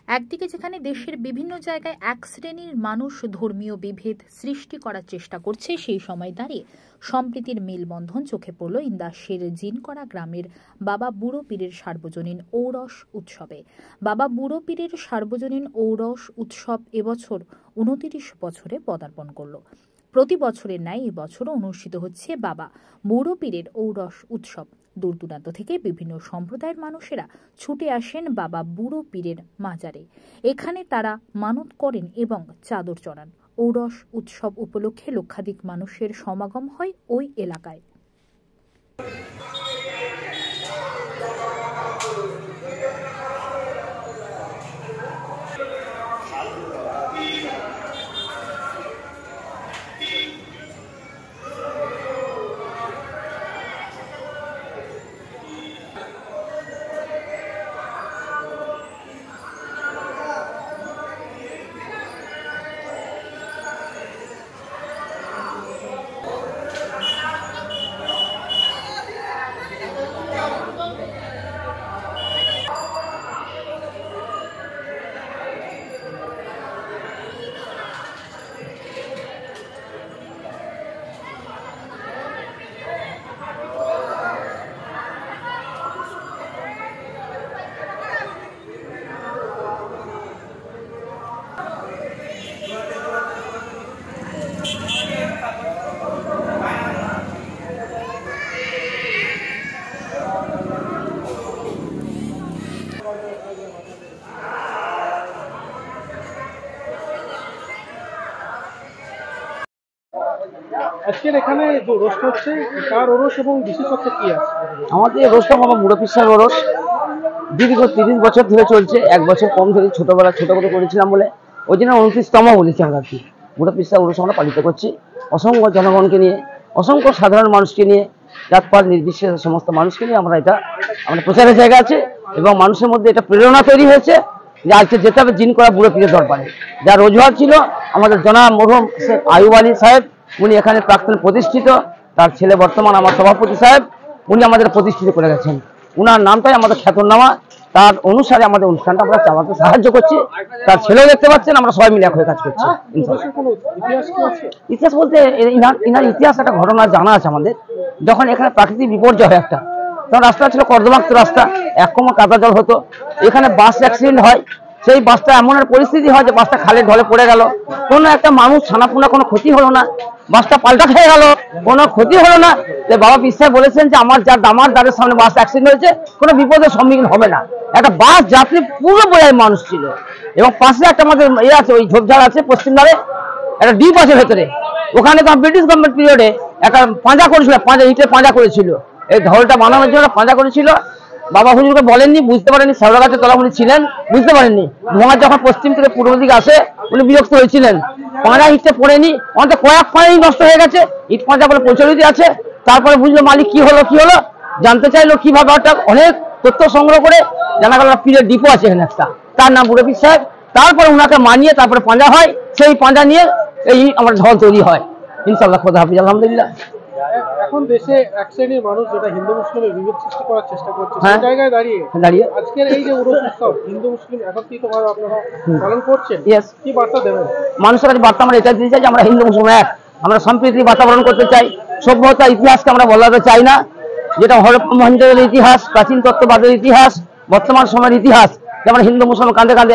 একদিকে যেখানে দেশের বিভিন্ন জায়গায় এক শ্রেণীর মানুষ ধর্মীয় বিভেদ সৃষ্টি করার চেষ্টা করছে, সেই সময় দাঁড়িয়ে সম্প্রীতির মেলবন্ধন চোখে পড়ল ইন্দাসের জিনকরা গ্রামের বাবা বুড়ো পীরের সার্বজনীন ঔরস উৎসবে। বাবা বুড়ো পীরের সার্বজনীন ঔরস উৎসব এবছর 29 বছরে পদার্পণ করল। প্রতি বছরের ন্যায় এবছরও অনুষ্ঠিত হচ্ছে বাবা বুড়ো পীরের ঔরস উৎসব। দূর দূরান্ত থেকে বিভিন্ন সম্প্রদায়ের মানুষেরা ছুটে আসেন বাবা বুড়ো পীরের মাজারে। এখানে তারা মানত করেন এবং চাদর চড়ান। ঔরস উৎসব উপলক্ষে লক্ষাধিক মানুষের সমাগম হয় ওই এলাকায়। আজকের এখানে যে রোস্ট হচ্ছে কার ওরস এবং বিশেষত্ব কি আছে? আমাদের এই রোস্টটা বাবা বুড়ো পিসার ওরস দীর্ঘ 30 বছর ধরে চলছে। এক বছর কম ধরে ছোটবেলা ছোট করে করেছিলাম বলে ওই জন্য 29তম বলেছি আমরা। আর কি বুড়ো পিসার ওরস আমরা পালিত করছি অসংখ্য জনগণকে নিয়ে, অসংখ্য সাধারণ মানুষকে নিয়ে, জাতপাত নির্বিশেষে সমস্ত মানুষকে নিয়ে আমরা এটা আমাদের প্রচারের জায়গা আছে এবং মানুষের মধ্যে এটা প্রেরণা তৈরি হয়েছে যে আজকে যেতে হবে জিনকরা বুড়ো পীরের দরবারে। যা রোজগার ছিল আমাদের জনাব মরহুম শেখ আয়ুব আলী সাহেব, উনি এখানে প্রাক্তন প্রতিষ্ঠিত, তার ছেলে বর্তমান আমার সভাপতি সাহেব, উনি আমাদের প্রতিষ্ঠিত করে গেছেন। উনার নামটাই আমাদের খ্যাতনামা। তার অনুসারে আমাদের অনুষ্ঠানটা আমরা চালাতে সাহায্য করছি। তার ছেলেও দেখতে পাচ্ছেন, আমরা সবাই মিলে এক হয়ে কাজ করছি। ইতিহাস বলতে ইনার ইতিহাস একটা ঘটনা জানা আছে আমাদের। যখন এখানে প্রাকৃতিক বিপর্যয় হয় একটা, তখন রাস্তা ছিল কর্দমাক্ত রাস্তা, এক কোমর কাদা জল হতো। এখানে বাস অ্যাক্সিডেন্ট হয়, সেই বাসটা এমন একটা পরিস্থিতি হয় যে বাসটা খালে ঢলে পড়ে গেল। কোনো একটা মানুষ ছানাপুনা কোনো ক্ষতি হলো না, বাসটা পাল্টা খেয়ে গেল, কোনো ক্ষতি হলো না। বাবা পীর সাহেব বলেছেন যে আমার দ্বারের সামনে বাস অ্যাক্সিডেন্ট হয়েছে, কোনো বিপদের সম্মুখীন হবে না। একটা বাস যাত্রী পুরো বোঝাই মানুষ ছিল এবং পাশে একটা আমাদের আছে, ওই ঝোপঝাড় আছে পশ্চিম ধারে, একটা ডিপ আছে ভেতরে। ওখানে তো ব্রিটিশ গভর্নমেন্ট পিরিয়ডে একটা পাঁজা করেছিল, ইটের পাঁজা করেছিল, এই ঢলটা বানানোর জন্য পাঁজা করেছিল। বাবা হুজুরকে বলেননি, বুঝতে পারেননি, শেওড়া গাছের তলা উনি ছিলেন, বুঝতে পারেননি। ভোঙা যখন পশ্চিম থেকে পূর্ব দিকে আসে উনি বিরক্ত হয়েছিলেন। পাঁজা ইটটা পড়েনি, আমাদের কয়েক পাঁজাই নষ্ট হয়ে গেছে, ইট পাঁজা বলে প্রচলিত আছে। তারপরে বুঝলো মালিক কি হলো জানতে চাইলো কিভাবে, অর্থাৎ অনেক তথ্য সংগ্রহ করে জানা গেল পীরের ডিপো আছে এখানে একটা, তার নাম বুড়ো পীর সাহেব। তারপরে ওনাকে মানিয়ে তারপরে পাঁজা হয়, সেই পাঁজা নিয়ে এই আমার ঢল তৈরি হয়। ইনশাআল্লাহ, খোদা হাফিজ, আলহামদুলিল্লাহ। এখন দেশে এক শ্রেণীর মানুষ যেটা হিন্দু মুসলিমের বিভেদ সৃষ্টি করার চেষ্টা করছে, সেই জায়গায় দাঁড়িয়ে আজকের এই যে ওরস উৎসব হিন্দু মুসলিম একত্রিতভাবে আপনারা পালন করছেন, কি বার্তা দেবেন মানুষের কাছে? বার্তা আমরা এটা দিতে চাই যে আমরা হিন্দু মুসলিম এক, আমরা সম্প্রীতির বাতাবরণ করতে চাই। সভ্যতা ইতিহাসকে আমরা বলাতে চাই না, যেটা হরপ্পা মহেঞ্জোদারোর ইতিহাস, প্রাচীন তত্ত্ববাদের ইতিহাস, বর্তমান সময়ের ইতিহাস, যে আমরা হিন্দু মুসলিম কাঁধে কাঁধে